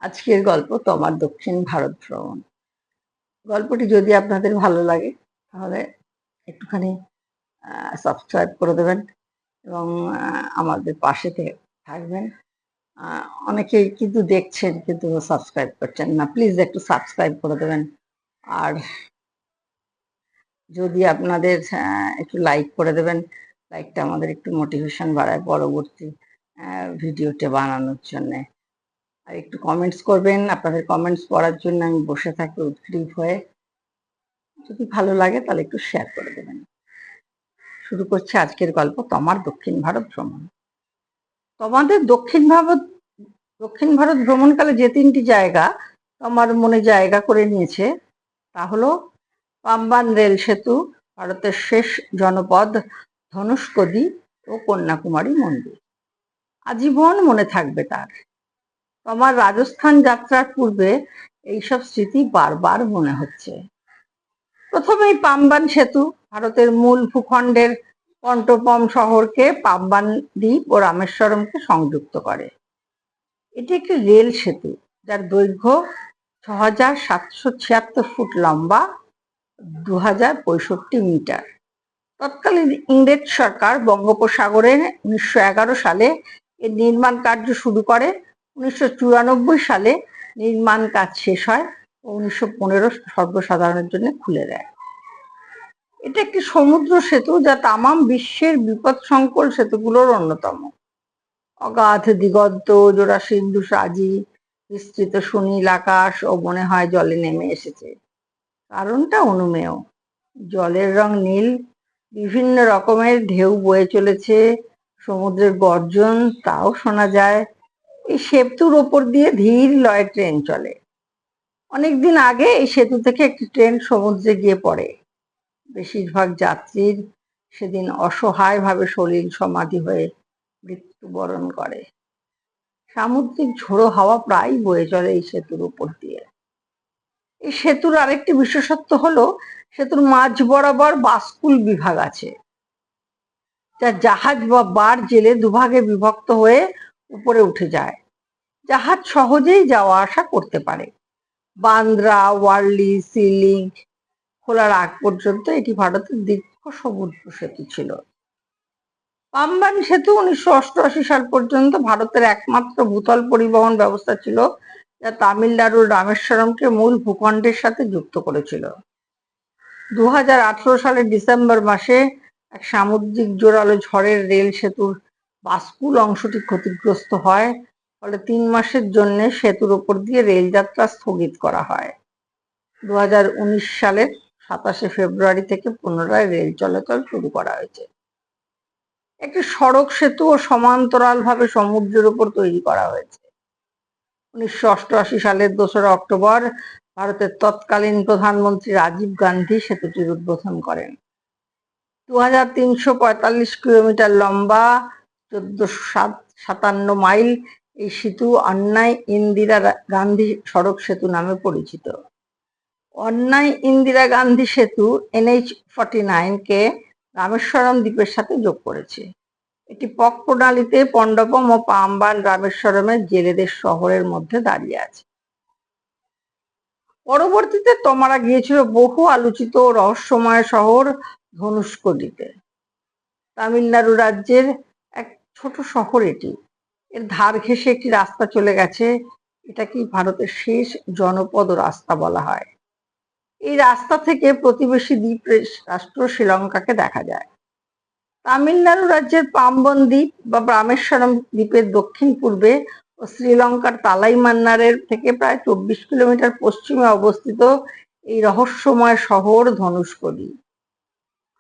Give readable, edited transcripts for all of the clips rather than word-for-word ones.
আজকের গল্প তোমার দক্ষিণ ভারত ভ্রমণ। গল্পটি যদি আপনাদের ভালো লাগে তাহলে একটুখানি সাবস্ক্রাইব করে দেবেন এবং আমাদের পাশে থাকবেন। অনেকেই কিন্তু দেখছেন কিন্তু সাবস্ক্রাইব করছেন না, প্লিজ একটু সাবস্ক্রাইব করে দেবেন। আর যদি আপনাদের একটু লাইক করে দেবেন, লাইকটা আমাদের একটু মোটিভেশন বাড়ায় পরবর্তী ভিডিওটা বানানোর জন্যে। আর একটু কমেন্টস করবেন, আপনাদের কমেন্টস পড়ার জন্য আমি বসে থাকি উদ্গ্রীব হয়ে। যদি ভালো লাগে তাহলে একটু শেয়ার করে দেবেন। শুরু করছি আজকের গল্প তোমার দক্ষিণ ভারত ভ্রমণ। তোমাদের দক্ষিণ ভারত ভ্রমণকালে যে তিনটি জায়গা তোমার মনে জায়গা করে নিয়েছে তা হলো পাম্বান রেল সেতু, ভারতের শেষ জনপদ ধনুষ্কোদি ও কন্যাকুমারী মন্দির। আজীবন মনে থাকবে তার। তোমার রাজস্থান যাত্রার পূর্বে এইসব স্মৃতি বারবার মনে হচ্ছে। প্রথমেই পাম্বান সেতু ভারতের মূল ভূখণ্ডের পন্টপম শহরকে পাম্বান দ্বীপ ও রামেশ্বরমকে সংযুক্ত করে। এটি একটি রেল সেতু যার দৈর্ঘ্য ৬,৭৭৬ ফুট লম্বা, ২,০৬৫ মিটার। তৎকালীন ইংরেজ সরকার বঙ্গোপসাগরে ১৯১১ সালে এর নির্মাণ কার্য শুরু করে। ১৯৯৪ সালে নির্মাণ কাজ শেষ হয় ও ১৯১৫ সর্বসাধারণের জন্য খুলে দেয়। এটা একটি সমুদ্র সেতু যা তামাম বিশ্বের বিপদসংকুল সেতুগুলোর অন্যতম। অগাধ দিগন্ত জোড়া সিন্ধু সাজি, বিস্তৃত সুনীল আকাশ ও মনে হয় জলে নেমে এসেছে। কারণটা অনুমেয়। জলের রং নীল, বিভিন্ন রকমের ঢেউ বয়ে চলেছে, সমুদ্রের গর্জন তাও শোনা যায়। এই সেতুর ওপর দিয়ে ধীর লয়ে ট্রেন চলে। অনেকদিন আগে এই সেতু থেকে একটি ট্রেন সমুদ্রে গিয়ে পড়ে। বেশিরভাগ যাত্রীর সেদিন অসহায়ভাবে সলিল সমাধি হয়ে মৃত্যুবরণ করে। সামুদ্রিক ঝোড়ো হাওয়া প্রায় বয়ে চলে এই সেতুর উপর দিয়ে। এই সেতুর আরেকটি বিশেষত্ব হলো সেতুর মাঝ বরাবর বাসকুল বিভাগ আছে, যা জাহাজ বা বার জেলে দুভাগে বিভক্ত হয়ে উপরে উঠে যায়। জাহাজ সহজেই যাওয়া আসা করতে পারে। বান্দ্রা, ওয়ারলি, সিলিং খোলার আগ পর্যন্ত এটি ভারতের দীর্ঘ সমুদ্র সেতু ছিল। পাম্বান সেতু ১৯৮৮ সাল পর্যন্ত ভারতের একমাত্র ভূতল পরিবহন ব্যবস্থা ছিল, যা তামিলনাড়ুর রামেশ্বরমকে মূল ভূখণ্ডের সাথে যুক্ত করেছিল। ২০১৮ সালের ডিসেম্বর মাসে এক সামুদ্রিক জোরালো ঝড়ের রেল সেতুর বাসকুল অংশটি ক্ষতিগ্রস্ত হয়, ফলে ৩ মাসের জন্য সেতুর ওপর দিয়ে রেল যাত্রা স্থগিত করা হয়। ২০১৯ সালের ২৭শে ফেব্রুয়ারি থেকে পুনরায় রেল চলাচল শুরু করা হয়েছে। একটি সড়ক সেতু ও সমান্তরালভাবে সমুদ্রের উপর তৈরি করা হয়েছে। ১৯৮৮ সালের ২রা অক্টোবর ভারতের তৎকালীন প্রধানমন্ত্রী রাজীব গান্ধী সেতুটির উদ্বোধন করেন। ২৩৪৫ কিলোমিটার লম্বা, ১৪৫৭ মাইল এই সেতু অন্যায় ইন্দিরা গান্ধী সড়ক সেতু নামে পরিচিত। অন্যায় ইন্দিরা গান্ধী সেতু NH-49 কে রামেশ্বরম দ্বীপের সাথে যোগ করেছে। এটি পক প্রণালীতে পন্ডপম ও পাম্বান রামেশ্বরমের জেলেদের শহরের মধ্যে দাঁড়িয়ে আছে। পরবর্তীতে তোমরা গিয়েছিল বহু আলোচিত রহস্যময় শহর ধনুষ্কোডিতে। তামিলনাড়ু রাজ্যের এক ছোট শহর এটি। এর ধার ঘেঁষে একটি রাস্তা চলে গেছে। এটাকে ভারতের শেষ জনপদ রাস্তা বলা হয়। এই রাস্তা থেকে প্রতিবেশী দ্বীপ রাষ্ট্র শ্রীলঙ্কাকে দেখা যায়। তামিলনাড়ু রাজ্যের পাম্বন দ্বীপ বা রামেশ্বরম দ্বীপের দক্ষিণ পূর্বে ও শ্রীলঙ্কার তালাইমান্নারের থেকে প্রায় ২৪ কিলোমিটার পশ্চিমে অবস্থিত এই রহস্যময় শহর ধনুষ্কোডি।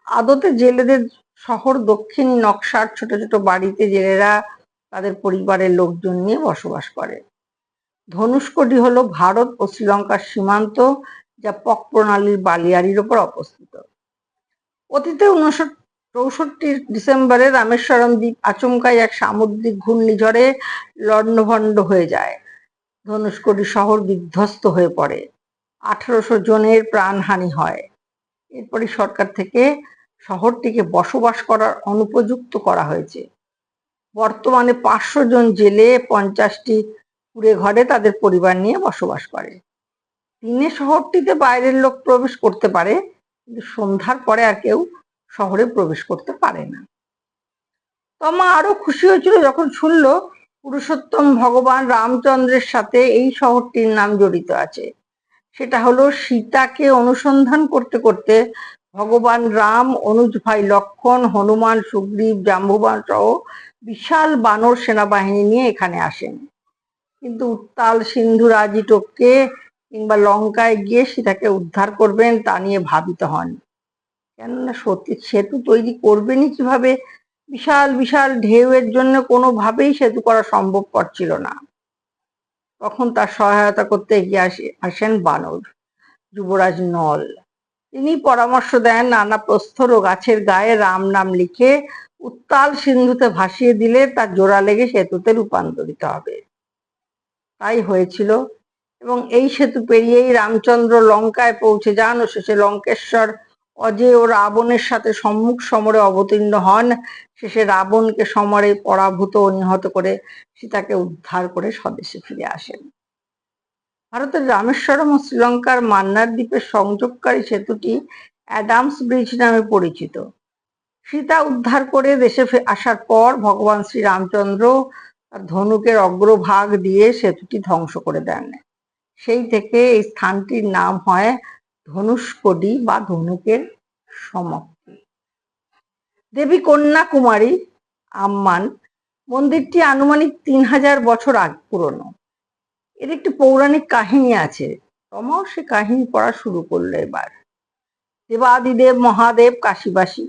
আদতে জেলেদের শহর। দক্ষিণ নকশার ছোট ছোট বাড়িতে জেলেরা তাদের পরিবারের লোকজন নিয়ে বসবাস করে। ধনুষ্কোডি হলো ভারত ও শ্রীলঙ্কার সীমান্ত, যা পক প্রণালীর বালিয়াড়ির ওপর অবস্থিত। অতীতে ১৯৬৪ ডিসেম্বরে রামেশ্বরম দ্বীপ আচমকাই এক সামুদ্রিক ঘূর্ণিঝড়ে লণ্ডভণ্ড হয়ে যায়। ধনুষ্কোডি শহর বিধ্বস্ত হয়ে পড়ে। ১৮০০ জনের প্রাণহানি হয়। এরপরই সরকার থেকে শহরটিকে বসবাস করার অনুপযুক্ত করা হয়েছে। বর্তমানে ৫০০ জন জেলে, ৫০টি কুড়ে ঘরে তাদের পরিবার নিয়ে বসবাস করে। দিনে শহরটিতে বাইরের লোক প্রবেশ করতে পারে, কিন্তু সন্ধ্যার পরে আর কেউ শহরে প্রবেশ করতে পারে না। তমা আরো খুশি হয়েছিল যখন শুনল পুরুষোত্তম ভগবান রামচন্দ্রের সাথে এই শহরটির নাম জড়িত আছে। সেটা হলো সীতাকে অনুসন্ধান করতে করতে ভগবান রাম অনুজ ভাই লক্ষণ, হনুমান, সুগ্রীব, জাম্বুবান সহ বিশাল বানর সেনাবাহিনী নিয়ে এখানে আসেন। কিন্তু উত্তাল সিন্ধু রাজি টপকে কিংবা লঙ্কায় গিয়ে সীতাকে উদ্ধার করবেন তা নিয়ে ভাবিত হন। কেননা সত্যি সেতু তৈরি করবেনই কিভাবে? বিশাল বিশাল ঢেউয়ের জন্য কোনোভাবেই সেতু করা সম্ভবপর ছিল না। তখন তার সহায়তা করতে এগিয়ে আসেন বানর যুবরাজ নল। তিনি পরামর্শ দেন নানা প্রস্তর ও গাছের গায়ে রাম নাম লিখে উত্তাল সিন্ধুতে ভাসিয়ে দিলে তার জোড়া লেগে সেতুতে রূপান্তরিত হবে। তাই হয়েছিল, এবং এই সেতু পেরিয়েই রামচন্দ্র লঙ্কায় পৌঁছে যান ও শেষে লঙ্কেশ্বর অজেয় ও রাবণের সাথে সম্মুখ সমরে অবতীর্ণ হন। শেষে রাবণকে সমরে পরাভূত ও নিহত করে সীতাকে উদ্ধার করে স্বদেশে ফিরে আসেন। ভারতের রামেশ্বরম ও শ্রীলঙ্কার মান্নার দ্বীপের সংযোগকারী সেতুটি অ্যাডামস ব্রিজ নামে পরিচিত। সীতা উদ্ধার করে দেশে আসার পর ভগবান শ্রী রামচন্দ্র তার ধনুকের অগ্রভাগ দিয়ে সেতুটি ধ্বংস করে দেন। সেই থেকে এই স্থানটির নাম হয় ধনুষ্কডি বা ধনুকের সমাপ্তি। দেবী কন্যাকুমারী আম্মান মন্দিরটি আনুমানিক 3000 বছর আগে পুরনো। এর একটি পৌরাণিক কাহিনী আছে। তমাও সে কাহিনী পড়া শুরু করলো এবার। দেবাদিদেব মহাদেব কাশীবাসী,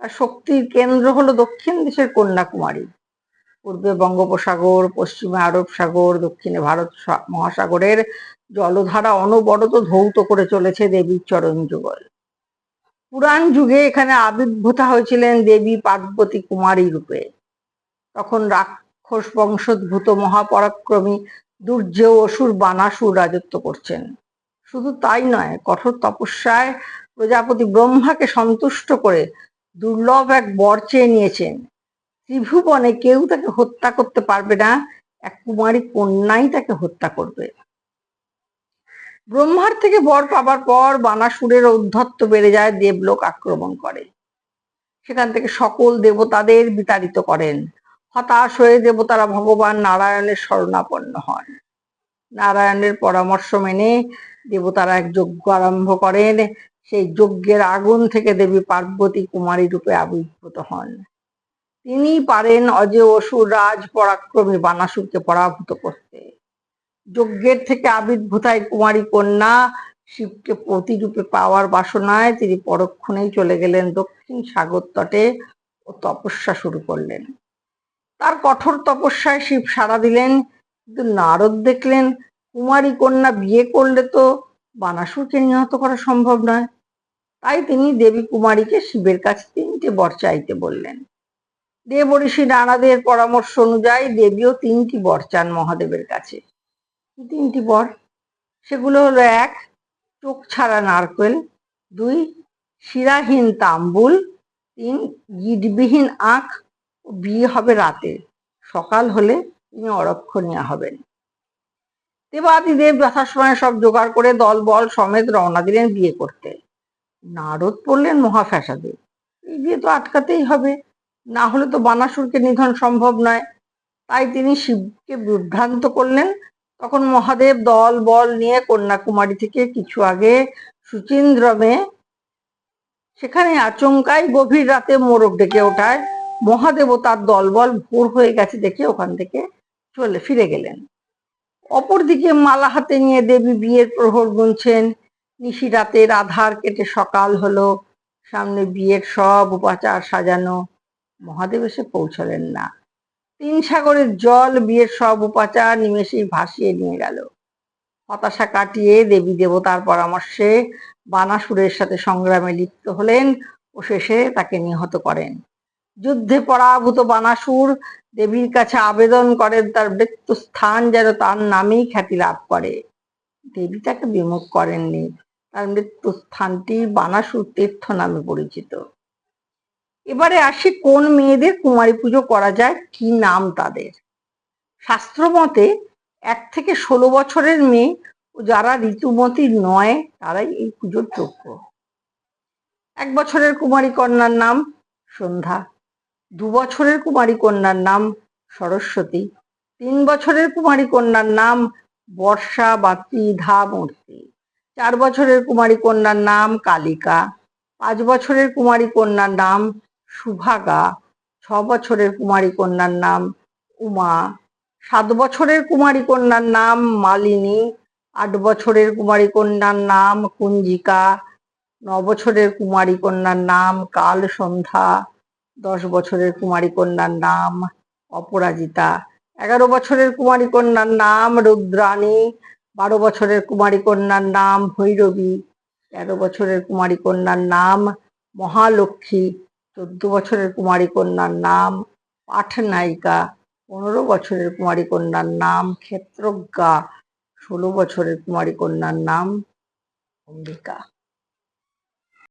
তার শক্তির কেন্দ্র হলো দক্ষিণ দেশের কন্যাকুমারী। পূর্বে বঙ্গোপসাগর, পশ্চিমে আরব সাগর, দক্ষিণে ভারত মহাসাগরের জলধারা অনবরত ধৌত করে চলেছে দেবীর চরণ যুগল। পুরাণ যুগে এখানে আবির্ভূতা হয়েছিলেন দেবী পার্বতী কুমারী রূপে। তখন রাক্ষস বংশোদ্ভূত মহাপরাক্রমী দুর্জেয় অসুর বানাসুর রাজত্ব করছেন। শুধু তাই নয়, কঠোর তপস্যায় প্রজাপতি ব্রহ্মাকে সন্তুষ্ট করে দুর্লভ এক বর চেয়ে নিয়েছেন। ত্রিভুবনে কেউ তাকে হত্যা করতে পারবে না, এক কুমারী কন্যাই তাকে হত্যা করবে। ব্রহ্মার থেকে বর পাবার পর বানাসুরের ঔদ্ধত্য বেড়ে যায়, দেবলোক আক্রমণ করে। সেখান থেকে সকল দেবতাদের বিতাড়িত করেন। হতাশ হয়ে দেবতারা ভগবান নারায়ণের শরণাপন্ন হন। নারায়ণের পরামর্শ মেনে দেবতারা এক যজ্ঞ আরম্ভ করেন। সেই যজ্ঞের আগুন থেকে দেবী পার্বতী কুমারী রূপে আবির্ভূত হন। তিনি পারেন অজেয় অসুর রাজ পরাক্রমী বানাসুরকে পরাভূত করতে। যজ্ঞের থেকে আবির্ভূতায় কুমারী কন্যা শিবকে পতিরূপে পাওয়ার বাসনায় তিনি পরক্ষণেই চলে গেলেন দক্ষিণ সাগর তটে ও তপস্যা শুরু করলেন। তার কঠোর তপস্যায় শিব সাড়া দিলেন, কিন্তু নারদ দেখলেন কুমারী কন্যা বিয়ে করলে তো বানাসুরকে নিহত করা সম্ভব নয়। তাই তিনি দেবী কুমারীকে শিবের কাছে 3টে বর চাইতে বললেন। দেব ঋষি নারদের পরামর্শ অনুযায়ী দেবীও 3টি বর চান মহাদেবের কাছে। 3টি বর সেগুলো হলো: 1, চোখ ছাড়া নারকেল; 2, শিরাহীন তাম্বুল; 3, গিঁটবিহীন আঁখ ও বিয়ে হবে রাতে, সকাল হলে তিনি অরক্ষণীয়া হবেন। দেবাদিদেব যথাসময়ে সব জোগাড় করে দলবল সমেত রওনা দিলেন বিয়ে করতে। নারদ পড়লেন মহা ফ্যাসাদে। এই বিয়ে তো আটকাতেই হবে, না হলে তো বানাসুরকে নিধন সম্ভব নয়। তাই তিনি শিবকে বিভ্রান্ত করলেন। তখন মহাদেব দল বল নিয়ে কন্যাকুমারী থেকে কিছু আগে সুচিন্দ্রমে, সেখানে আচমকাই গভীর রাতে মোরগ ডেকে ওঠায়। মহাদেব ও তার দলবল ভোর হয়ে গেছে দেখে ওখান থেকে ফিরে গেলেন। অপরদিকে মালা হাতে নিয়ে দেবী বিয়ের প্রহর গুনছেন। নিশি রাতের আধার কেটে সকাল হলো, সামনে বিয়ের সব উপাচার সাজানো। মহাদেব এসে পৌঁছলেন না। 3 সাগরের জল বিয়ের সব উপাচার নিমেষেই ভাসিয়ে নিয়ে গেল। হতাশা কাটিয়ে দেবী দেবতার পরামর্শে বানাসুরের সাথে সংগ্রামে লিপ্ত হলেন ও শেষে তাকে নিহত করেন। যুদ্ধে পরাভূত বানাসুর দেবীর কাছে আবেদন করেন তার মৃত্যু স্থান যেন তার নামেই খ্যাতি লাভ করে। দেবী তাকে বিমুখ করেননি। তার মৃত্যু স্থানটি বানাসুর তীর্থ নামে পরিচিত। এবারে আসি কোন মেয়েদের কুমারী পুজো করা যায়, কি নাম তাদের। শাস্ত্র মতে 1 থেকে 16 বছরের মেয়ে ও যারা ঋতুমতী নয় তারাই এই পুজোর যোগ্য। 1 বছরের কুমারী কন্যার নাম সন্ধ্যা, 2 বছরের কুমারী কন্যার নাম সরস্বতী, 3 বছরের কুমারী কন্যার নাম বর্ষা বা ত্রিধা মূর্তি, 4 বছরের কুমারী কন্যার নাম কালিকা, 5 বছরের কুমারী কন্যার নাম সুভাগা, 6 বছরের কুমারী কন্যার নাম উমা, 7 বছরের কুমারী কন্যার নাম মালিনী, 8 বছরের কুমারী কন্যার নাম কুঞ্জিকা, 9 বছরের কুমারী কন্যার নাম কাল সন্ধ্যা, 10 বছরের কুমারী কন্যার নাম অপরাজিতা, 11 বছরের কুমারী কন্যার নাম রুদ্রাণী, 12 বছরের কুমারী কন্যার নাম ভৈরবী, 13 বছরের কুমারী কন্যার নাম মহালক্ষ্মী, 14 বছরের কুমারী কন্যার নাম পাঠনায়িকা, 15 বছরের কুমারী কন্যার নাম ক্ষেত্রজ্ঞা, 16 বছরের কুমারী কন্যার নাম অম্বিকা।